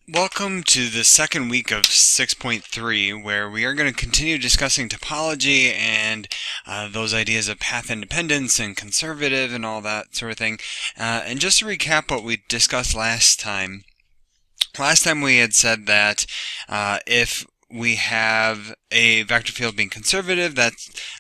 Welcome to the second week of 6.3, where we are going to continue discussing topology and those ideas of path independence and conservative and all that sort of thing. And just to recap what we discussed last time we had said that if we have a vector field being conservative, that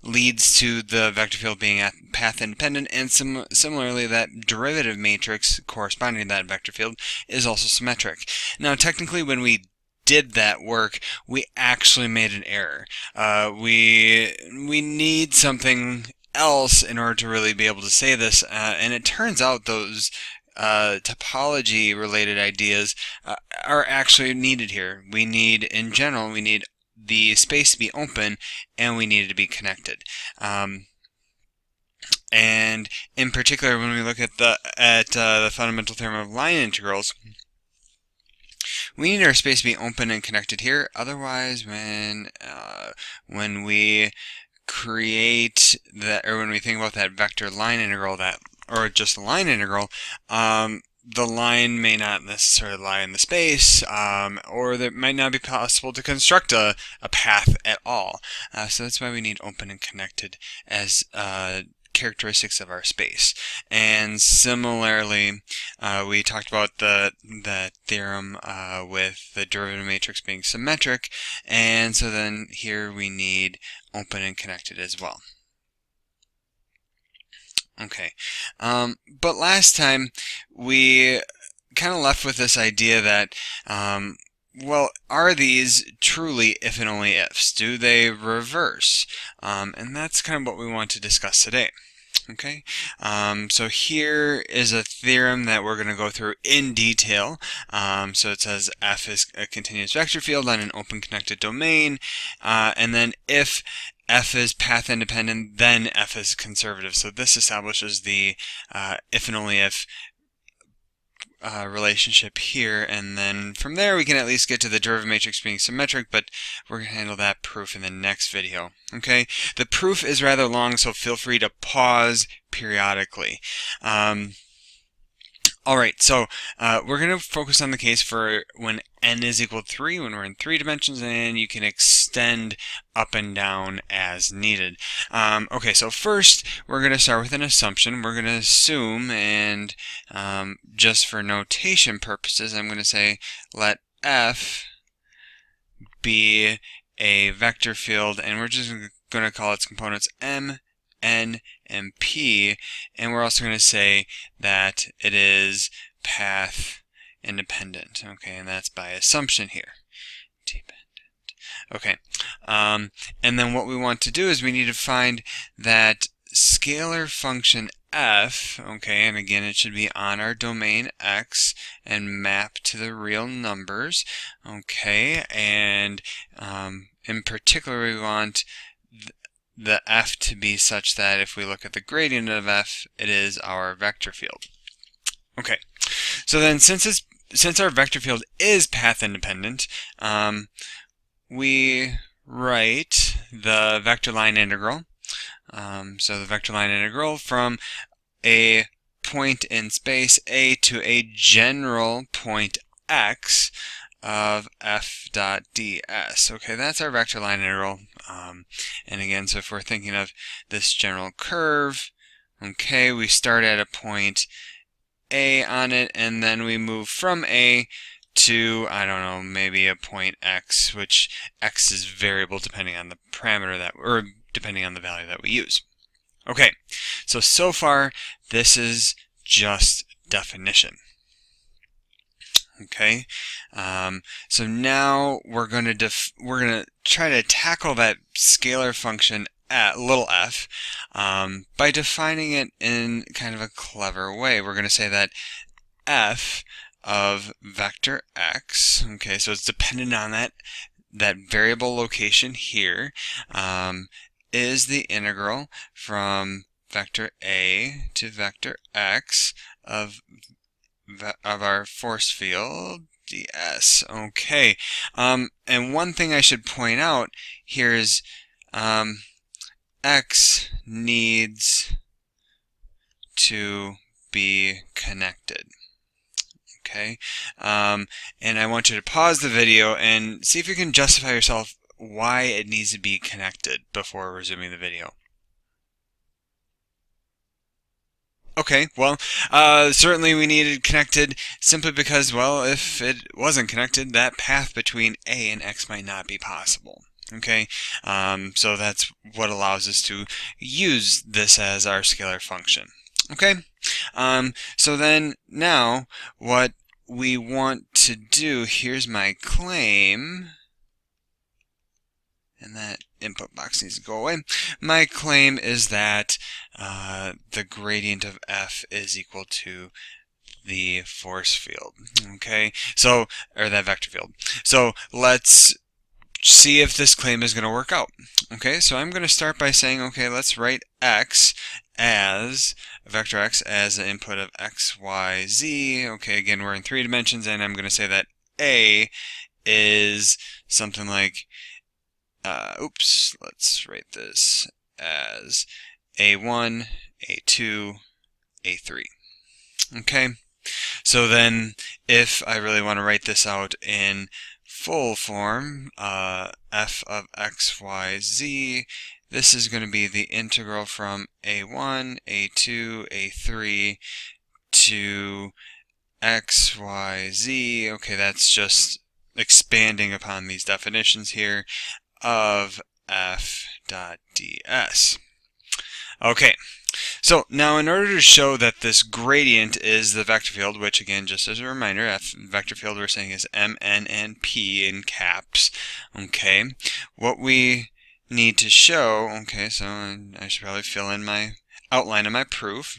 leads to the vector field being path independent, and similarly that derivative matrix corresponding to that vector field is also symmetric. Now technically when we did that work, we actually made an error. We need something else in order to really be able to say this, and it turns out those topology related ideas are actually needed here. In general, we need the space to be open and we need it to be connected. And in particular, when we look at the fundamental theorem of line integrals, we need our space to be open and connected here. Otherwise, when we create that, or when we think about that vector line integral, or just a line integral, the line may not necessarily lie in the space, or it might not be possible to construct a path at all. So that's why we need open and connected as characteristics of our space. And similarly, we talked about the theorem with the derivative matrix being symmetric, and so then here we need open and connected as well. Okay, but last time we kind of left with this idea that, well, are these truly if and only ifs? Do they reverse? And that's kind of what we want to discuss today. Okay, so here is a theorem that we're going to go through in detail. So it says F is a continuous vector field on an open connected domain, and then if F is path independent, then F is conservative. So this establishes the if and only if relationship here, and then from there we can at least get to the derivative matrix being symmetric, but we're going to handle that proof in the next video. Okay, the proof is rather long, so feel free to pause periodically. Alright, so we're going to focus on the case for when n is equal to 3, when we're in 3 dimensions, and you can extend up and down as needed. Okay, so first we're going to start with an assumption. We're going to assume, and just for notation purposes, I'm going to say let F be a vector field, and we're just going to call its components M, N, and P, and we're also going to say that it is path independent. Okay, and that's by assumption here. Dependent. Okay, and then what we want to do is we need to find that scalar function f, okay, and again it should be on our domain x and map to the real numbers, okay, and in particular we want the f to be such that if we look at the gradient of f, it is our vector field. Okay, so then since our vector field is path independent, we write the vector line integral. So the vector line integral from a point in space A to a general point x of f dot ds. Okay, that's our vector line integral. And again, so if we're thinking of this general curve, okay, we start at a point A on it, and then we move from A to, I don't know, maybe a point x, which x is variable depending on the parameter or depending on the value that we use. Okay, so far this is just definition. Okay, so now we're going to try to tackle that scalar function at little f by defining it in kind of a clever way. We're going to say that f of vector x, okay, so it's dependent on that variable location here, is the integral from vector a to vector x of our force field ds. Okay, and one thing I should point out here is x needs to be connected. Okay, and I want you to pause the video and see if you can justify yourself why it needs to be connected before resuming the video. Okay, well, certainly we needed connected simply because, well, if it wasn't connected, that path between a and x might not be possible. Okay, so that's what allows us to use this as our scalar function. Okay, so then now what we want to do, here's my claim, and that input box needs to go away. My claim is that the gradient of F is equal to the force field. Okay, so, or that vector field. So let's see if this claim is going to work out. Okay, so I'm going to start by saying, okay, let's write x as vector x as the input of x, y, z. Okay, again, we're in 3 dimensions, and I'm going to say that a is something like let's write this as A1, A2, A3. Okay, so then if I really want to write this out in full form, f of x, y, z, this is going to be the integral from A1, A2, A3 to x, y, z. Okay, that's just expanding upon these definitions here of f dot ds. Okay, so now in order to show that this gradient is the vector field, which again, just as a reminder, vector field we're saying is m, n, and p in caps. Okay, what we need to show, okay, so I should probably fill in my outline of my proof.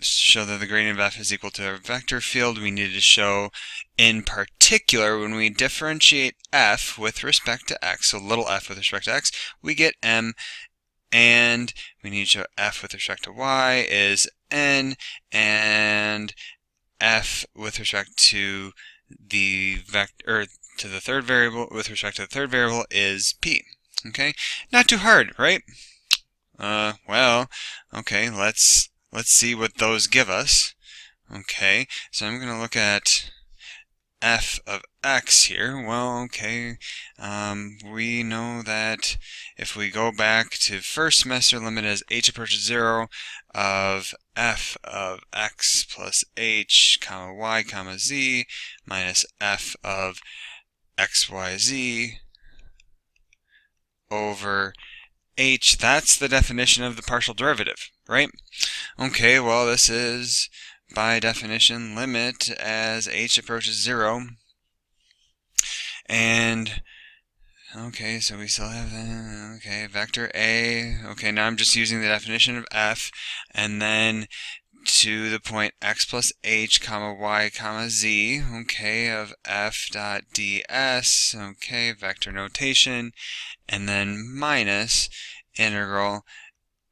Show that the gradient of f is equal to a vector field, we need to show in particular when we differentiate f with respect to x, so little f with respect to x, we get m, and we need to show f with respect to y is n, and f with respect to the vector, to the third variable, with respect to the third variable is p. Okay, not too hard, right? Well, okay, let's see what those give us. Okay, so I'm going to look at f of x here. Well, okay, we know that if we go back to first semester limit as h approaches 0 of f of x plus h comma y comma z minus f of x, y, z over h, that's the definition of the partial derivative, right? Okay, well, this is by definition limit as h approaches 0. And okay, so we still have okay, vector a. Okay, now I'm just using the definition of f, and then to the point x plus h comma y comma z, okay, of f dot ds, okay, vector notation, and then minus integral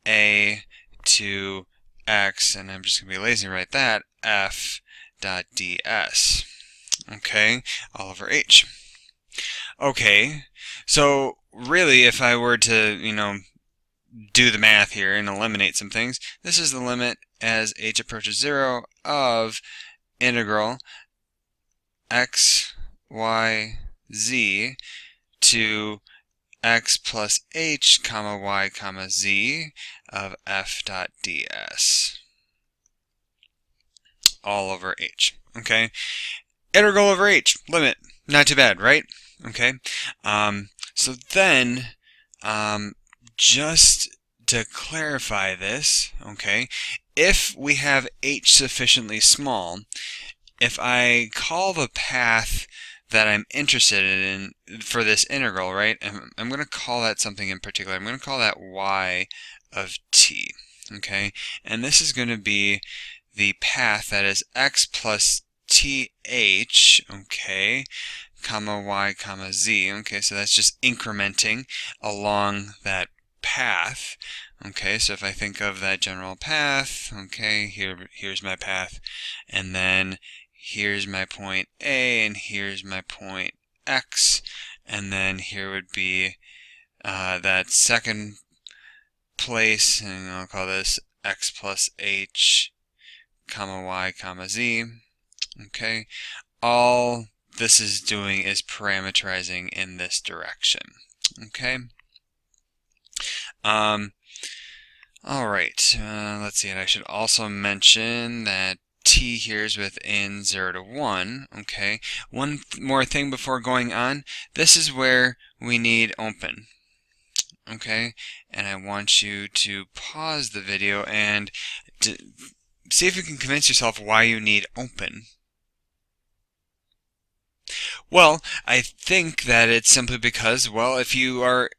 a to x, and I'm just going to be lazy and write that, f dot ds, okay, all over h. Okay, so really if I were to, do the math here and eliminate some things, this is the limit as h approaches 0 of integral x, y, z to x plus h comma y comma z of f dot ds all over h. Okay, integral over h, limit, not too bad, right? Okay, so then just to clarify this, okay, if we have h sufficiently small, if I call the path that I'm interested in for this integral, right, I'm going to call that something in particular. I'm going to call that y of t, okay, and this is going to be the path that is x plus th, okay, comma y comma z. Okay, so that's just incrementing along that path. Okay, so if I think of that general path, okay, here's my path, and then here's my point A, and here's my point X, and then here would be that second place, and I'll call this X plus H comma y, comma z. Okay, all this is doing is parameterizing in this direction. Okay. All right. Let's see. And I should also mention that t here is within 0 to 1. Okay. One more thing before going on. This is where we need open. Okay. And I want you to pause the video and see if you can convince yourself why you need open. Well, I think that it's simply because, well, if you are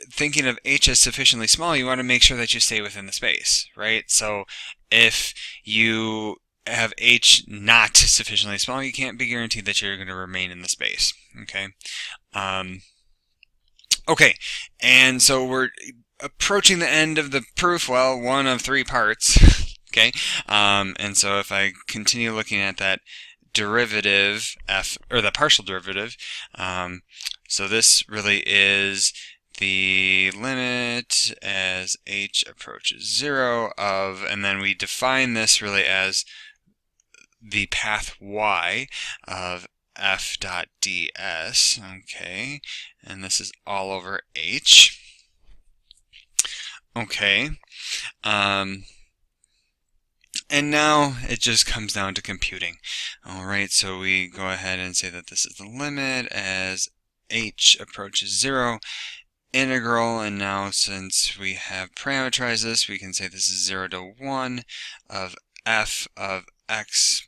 thinking of h as sufficiently small, you want to make sure that you stay within the space, right? So if you have h not sufficiently small, you can't be guaranteed that you're going to remain in the space, okay? Okay, and so we're approaching the end of the proof, well, one of 3 parts, okay? And so if I continue looking at that derivative f, or the partial derivative, so this really is the limit as h approaches 0 of, and then we define this really as the path y of f dot ds, okay, and this is all over h. Okay, and now it just comes down to computing. Alright, so we go ahead and say that this is the limit as h approaches 0, integral, and now since we have parameterized this, we can say this is 0 to 1 of f of x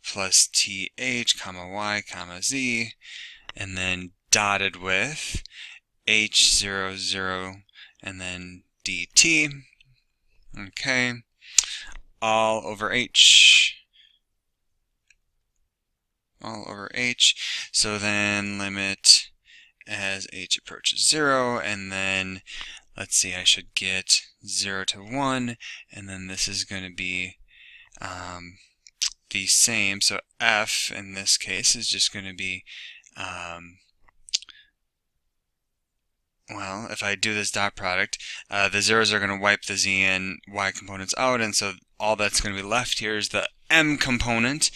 plus th, comma y, comma z, and then dotted with h0, 0, and then dt. Okay, all over h. All over h. So then limit as h approaches 0, and then let's see, I should get 0 to 1, and then this is going to be the same. So f in this case is just going to be well, if I do this dot product, the zeros are going to wipe the z and y components out, and so all that's going to be left here is the m component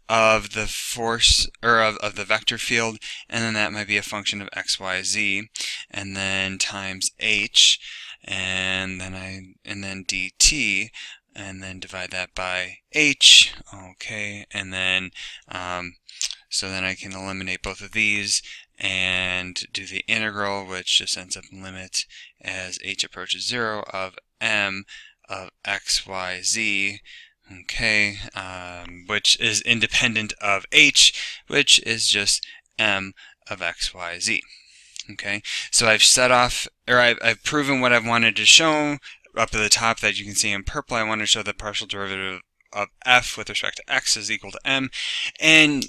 of the force, or of the vector field, and then that might be a function of x, y, z, and then times h, and then dt, and then divide that by h. Okay, and then so then I can eliminate both of these and do the integral, which just ends up limit as h approaches 0 of m of x, y, z, okay, which is independent of h, which is just m of x, y, z. Okay, so I've set off, or I've proven what I've wanted to show. Up at the top that you can see in purple, I want to show the partial derivative of f with respect to x is equal to m, and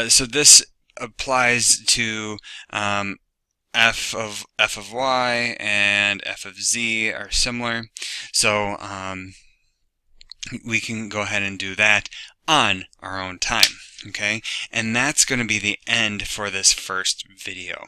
so this applies to f of y and f of z are similar, so we can go ahead and do that on our own time. Okay, and that's going to be the end for this first video.